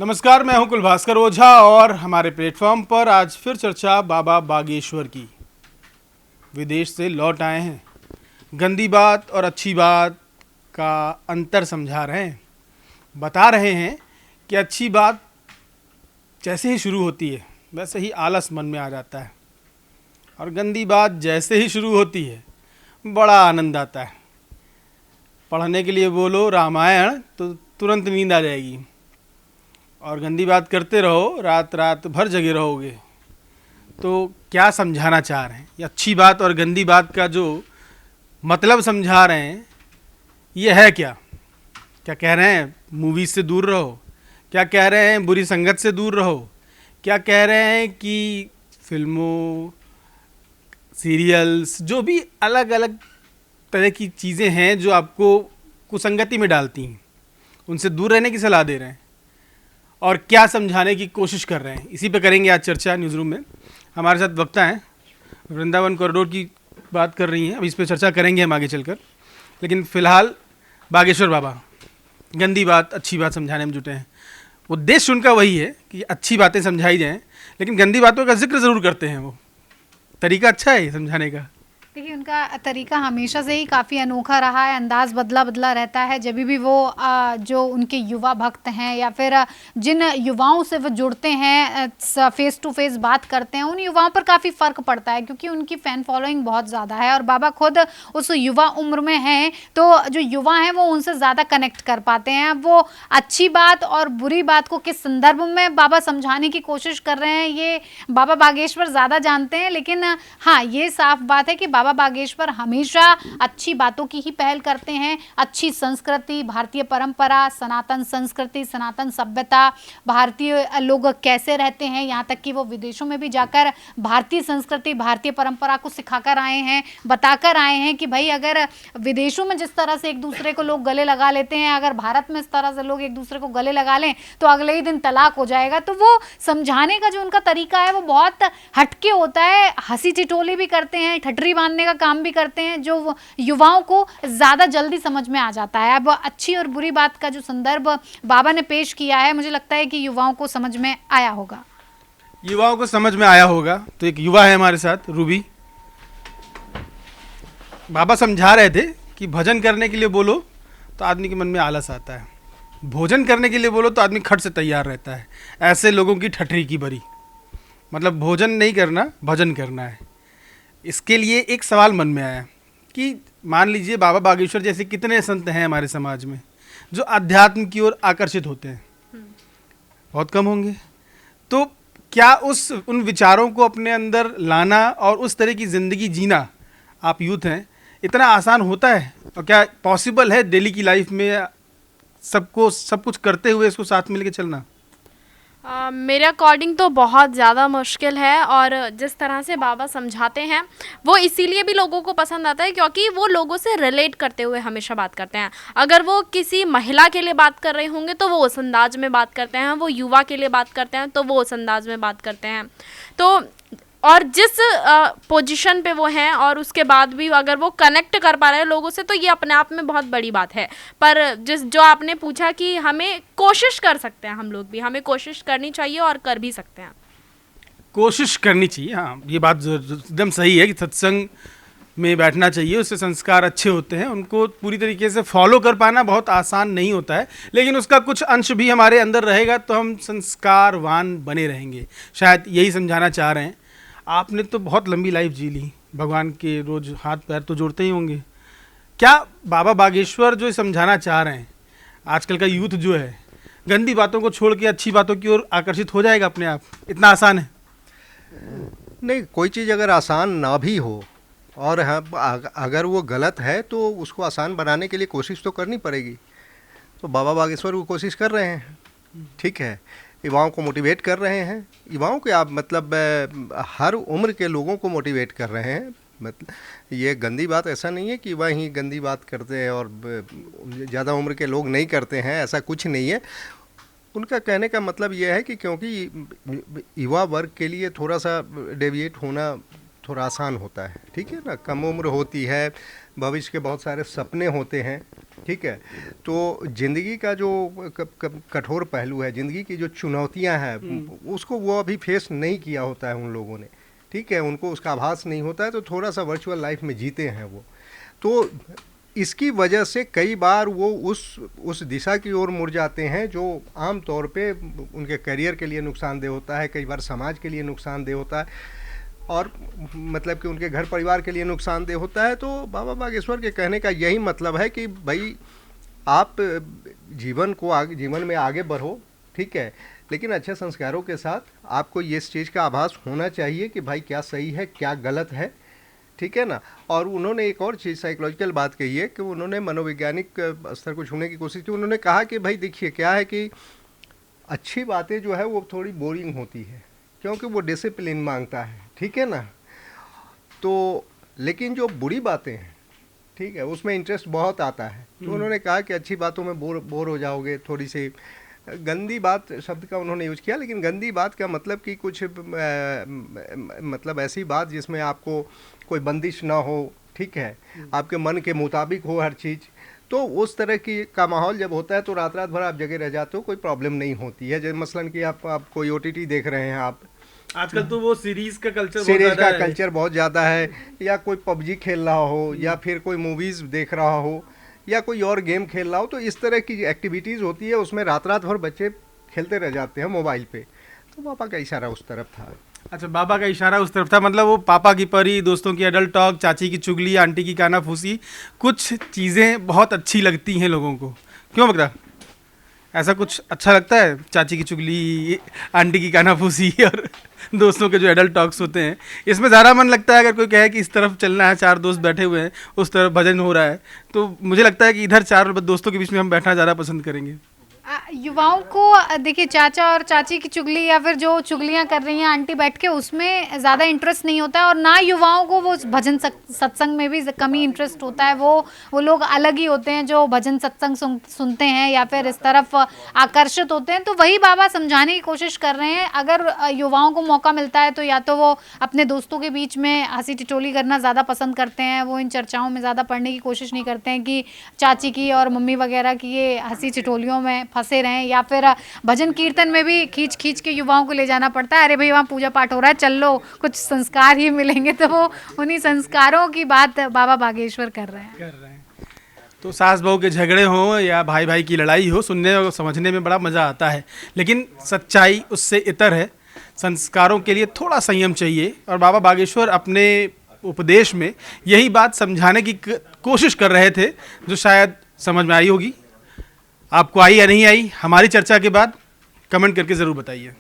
नमस्कार, मैं हूं कुलभास्कर ओझा और हमारे प्लेटफॉर्म पर आज फिर चर्चा बाबा बागेश्वर की। विदेश से लौट आए हैं, गंदी बात और अच्छी बात का अंतर समझा रहे हैं। बता रहे हैं कि अच्छी बात जैसे ही शुरू होती है वैसे ही आलस मन में आ जाता है, और गंदी बात जैसे ही शुरू होती है बड़ा आनंद आता है। पढ़ने के लिए बोलो रामायण तो तुरंत नींद आ जाएगी, और गंदी बात करते रहो रात रात भर जगे रहोगे। तो क्या समझाना चाह रहे हैं? ये अच्छी बात और गंदी बात का जो मतलब समझा रहे हैं ये है क्या? क्या कह रहे हैं मूवीज से दूर रहो? क्या कह रहे हैं बुरी संगत से दूर रहो? क्या कह रहे हैं कि फिल्मों, सीरियल्स, जो भी अलग अलग तरह की चीज़ें हैं जो आपको कुसंगति में डालती हैं, उनसे दूर रहने की सलाह दे रहे हैं? और क्या समझाने की कोशिश कर रहे हैं? इसी पे करेंगे आज चर्चा न्यूज़ रूम में। हमारे साथ वक्ता हैं, वृंदावन कॉरिडोर की बात कर रही हैं, अब इस पे चर्चा करेंगे हम आगे चलकर। लेकिन फ़िलहाल बागेश्वर बाबा गंदी बात अच्छी बात समझाने में जुटे हैं। उद्देश्य उनका वही है कि अच्छी बातें समझाई जाएं, लेकिन गंदी बातों का जिक्र ज़रूर करते हैं। वो तरीका अच्छा है समझाने का। देखिए, उनका तरीका हमेशा से ही काफ़ी अनोखा रहा है। अंदाज़ बदला बदला रहता है। जब भी वो जो उनके युवा भक्त हैं या फिर जिन युवाओं से वो जुड़ते हैं, फेस टू फेस बात करते हैं, उन युवाओं पर काफ़ी फ़र्क पड़ता है क्योंकि उनकी फ़ैन फॉलोइंग बहुत ज़्यादा है और बाबा खुद उस युवा उम्र में हैं, तो जो युवा हैं वो उनसे ज़्यादा कनेक्ट कर पाते हैं। अब वो अच्छी बात और बुरी बात को किस संदर्भ में बाबा समझाने की कोशिश कर रहे हैं ये बाबा बागेश्वर ज़्यादा जानते हैं। लेकिन हाँ, ये साफ बात है कि बाबा बागेश्वर हमेशा अच्छी बातों की ही पहल करते हैं। अच्छी संस्कृति, भारतीय परंपरा, सनातन संस्कृति, सनातन सभ्यता, भारतीय लोग कैसे रहते हैं, यहाँ तक कि वो विदेशों में भी जाकर भारतीय संस्कृति, भारतीय परंपरा को सिखाकर आए हैं, बताकर आए हैं कि भाई अगर विदेशों में जिस तरह से एक दूसरे को लोग गले लगा लेते हैं, अगर भारत में इस तरह से लोग एक दूसरे को गले लगा लें तो अगले ही दिन तलाक हो जाएगा। तो वो समझाने का जो उनका तरीका है वो बहुत हटके होता है। हंसी ठिठोली भी करते हैं, ठटरी बांधने का काम भी करते हैं, जो युवाओं को ज़्यादा जल्दी समझ में आ जाता है। अब अच्छी और बुरी बात का जो संदर्भ बाबा ने पेश किया है, मुझे लगता है कि युवाओं को समझ में आया होगा। युवाओं को समझ में आया होगा। तो एक युवा है हमारे साथ, रूबी। बाबा समझा रहे थे कि भजन करने के लिए बोलो तो आदमी के मन में आलस आता है, भोजन करने के लिए बोलो तो आदमी खट से तैयार रहता है। ऐसे लोगों की ठठरी की बरी, मतलब भोजन नहीं करना, भजन करना है। इसके लिए एक सवाल मन में आया कि मान लीजिए बाबा बागेश्वर जैसे कितने संत हैं हमारे समाज में जो अध्यात्म की ओर आकर्षित होते हैं? बहुत कम होंगे। तो क्या उन विचारों को अपने अंदर लाना और उस तरह की ज़िंदगी जीना, आप यूथ हैं, इतना आसान होता है? और क्या पॉसिबल है डेली की लाइफ में सबको सब कुछ करते हुए इसको साथ मिलके चलना? मेरे अकॉर्डिंग तो बहुत ज़्यादा मुश्किल है। और जिस तरह से बाबा समझाते हैं वो इसीलिए भी लोगों को पसंद आता है क्योंकि वो लोगों से रिलेट करते हुए हमेशा बात करते हैं। अगर वो किसी महिला के लिए बात कर रहे होंगे तो वो उस अंदाज में बात करते हैं, वो युवा के लिए बात करते हैं तो वो उस अंदाज में बात करते हैं। तो और जिस पोजीशन पे वो हैं और उसके बाद भी अगर वो कनेक्ट कर पा रहे हैं लोगों से तो ये अपने आप में बहुत बड़ी बात है। पर जो आपने पूछा कि हमें कोशिश कर सकते हैं, हम लोग भी, हमें कोशिश करनी चाहिए और कर भी सकते हैं। कोशिश करनी चाहिए, हाँ, ये बात एकदम सही है कि सत्संग में बैठना चाहिए, उससे संस्कार अच्छे होते हैं। उनको पूरी तरीके से फॉलो कर पाना बहुत आसान नहीं होता है, लेकिन उसका कुछ अंश भी हमारे अंदर रहेगा तो हम संस्कारवान बने रहेंगे। शायद यही समझाना चाह रहे हैं। आपने तो बहुत लंबी लाइफ जी ली, भगवान के रोज हाथ पैर तो जोड़ते ही होंगे। क्या बाबा बागेश्वर जो समझाना चाह रहे हैं, आजकल का यूथ जो है गंदी बातों को छोड़ के अच्छी बातों की ओर आकर्षित हो जाएगा अपने आप? इतना आसान है? नहीं, कोई चीज़ अगर आसान ना भी हो और अगर वो गलत है तो उसको आसान बनाने के लिए कोशिश तो करनी पड़ेगी। तो बाबा बागेश्वर वो कोशिश कर रहे हैं, ठीक है, युवाओं को मोटिवेट कर रहे हैं। युवाओं के आप मतलब हर उम्र के लोगों को मोटिवेट कर रहे हैं। मतलब ये गंदी बात ऐसा नहीं है कि युवा ही गंदी बात करते हैं और ज़्यादा उम्र के लोग नहीं करते हैं, ऐसा कुछ नहीं है। उनका कहने का मतलब ये है कि क्योंकि युवा वर्ग के लिए थोड़ा सा डेविएट होना थोड़ा आसान होता है, ठीक है ना। कम उम्र होती है, भविष्य के बहुत सारे सपने होते हैं, ठीक है। तो ज़िंदगी का जो कठोर पहलू है, ज़िंदगी की जो चुनौतियां हैं, उसको वो अभी फेस नहीं किया होता है उन लोगों ने, ठीक है, उनको उसका आभास नहीं होता है, तो थोड़ा सा वर्चुअल लाइफ में जीते हैं वो। तो इसकी वजह से कई बार वो उस दिशा की ओर मुड़ जाते हैं जो आम तौर पे उनके करियर के लिए नुकसानदेह होता है, कई बार समाज के लिए नुकसानदेह होता है, और मतलब कि उनके घर परिवार के लिए नुकसानदेह होता है। तो बाबा बागेश्वर के कहने का यही मतलब है कि भाई आप जीवन में आगे बढ़ो, ठीक है, लेकिन अच्छे संस्कारों के साथ आपको ये इस चीज़ का आभास होना चाहिए कि भाई क्या सही है क्या गलत है, ठीक है ना। और उन्होंने एक और चीज़ साइकोलॉजिकल बात कही है कि उन्होंने मनोवैज्ञानिक स्तर को छूने की कोशिश की। उन्होंने कहा कि भाई देखिए क्या है कि अच्छी बातें जो है वो थोड़ी बोरिंग होती है, क्योंकि वो डिसिप्लिन मांगता है, ठीक है ना। तो लेकिन जो बुरी बातें हैं, ठीक है, उसमें इंटरेस्ट बहुत आता है। तो उन्होंने कहा कि अच्छी बातों में बोर हो जाओगे, थोड़ी सी गंदी बात शब्द का उन्होंने यूज किया, लेकिन गंदी बात का मतलब कि कुछ मतलब ऐसी बात जिसमें आपको कोई बंदिश ना हो, ठीक है, आपके मन के मुताबिक हो हर चीज़। तो उस तरह की का माहौल जब होता है तो रात भर आप जगह रह जाते हो, कोई प्रॉब्लम नहीं होती है। जैसे मसलन कि आप कोई OTT देख रहे हैं, आप आजकल तो वो सीरीज का कल्चर बहुत ज़्यादा है, या कोई PUBG खेल रहा हो, या फिर कोई मूवीज़ देख रहा हो, या कोई और गेम खेल रहा हो, तो इस तरह की एक्टिविटीज़ होती है, उसमें रात भर बच्चे खेलते रह जाते हैं मोबाइल पे। तो पापा का इशारा उस तरफ था। अच्छा, बाबा का इशारा उस तरफ था, मतलब वो पापा की परी, दोस्तों की एडल्ट टॉक, चाची की चुगली, आंटी की कानाफूसी, कुछ चीज़ें बहुत अच्छी लगती हैं लोगों को, क्यों बकरा? ऐसा कुछ अच्छा लगता है? चाची की चुगली, आंटी की कानाफूसी और दोस्तों के जो एडल्ट टॉक्स होते हैं, इसमें ज़्यादा मन लगता है। अगर कोई कहे कि इस तरफ चलना है, 4 दोस्त बैठे हुए हैं, उस तरफ भजन हो रहा है, तो मुझे लगता है कि इधर 4 दोस्तों के बीच में हम बैठना ज़्यादा पसंद करेंगे। युवाओं को देखिए चाचा और चाची की चुगली या फिर जो चुगलियां कर रही हैं आंटी बैठ के, उसमें ज़्यादा इंटरेस्ट नहीं होता है, और ना युवाओं को वो भजन सत्संग में भी कम ही इंटरेस्ट होता है। वो लोग अलग ही होते हैं जो भजन सत्संग सुनते हैं या फिर इस तरफ आकर्षित होते हैं। तो वही बाबा समझाने की कोशिश कर रहे हैं, अगर युवाओं को मौका मिलता है तो या तो वो अपने दोस्तों के बीच में हंसी टिटोली करना ज़्यादा पसंद करते हैं, वो इन चर्चाओं में ज़्यादा पढ़ने की कोशिश नहीं करते हैं कि चाची की और मम्मी वगैरह की ये हंसी टिटोलियों में फंसे रहें, या फिर भजन कीर्तन में भी खींच के युवाओं को ले जाना पड़ता है। अरे भाई वहाँ पूजा पाठ हो रहा है, चल लो, कुछ संस्कार ही मिलेंगे। तो वो उन्हीं संस्कारों की बात बाबा बागेश्वर कर रहे हैं। तो सास बहू के झगड़े हों या भाई भाई की लड़ाई हो, सुनने और समझने में बड़ा मज़ा आता है, लेकिन सच्चाई उससे इतर है। संस्कारों के लिए थोड़ा संयम चाहिए, और बाबा बागेश्वर अपने उपदेश में यही बात समझाने की कोशिश कर रहे थे, जो शायद समझ में आई होगी। आपको आई या नहीं आई, हमारी चर्चा के बाद कमेंट करके ज़रूर बताइए।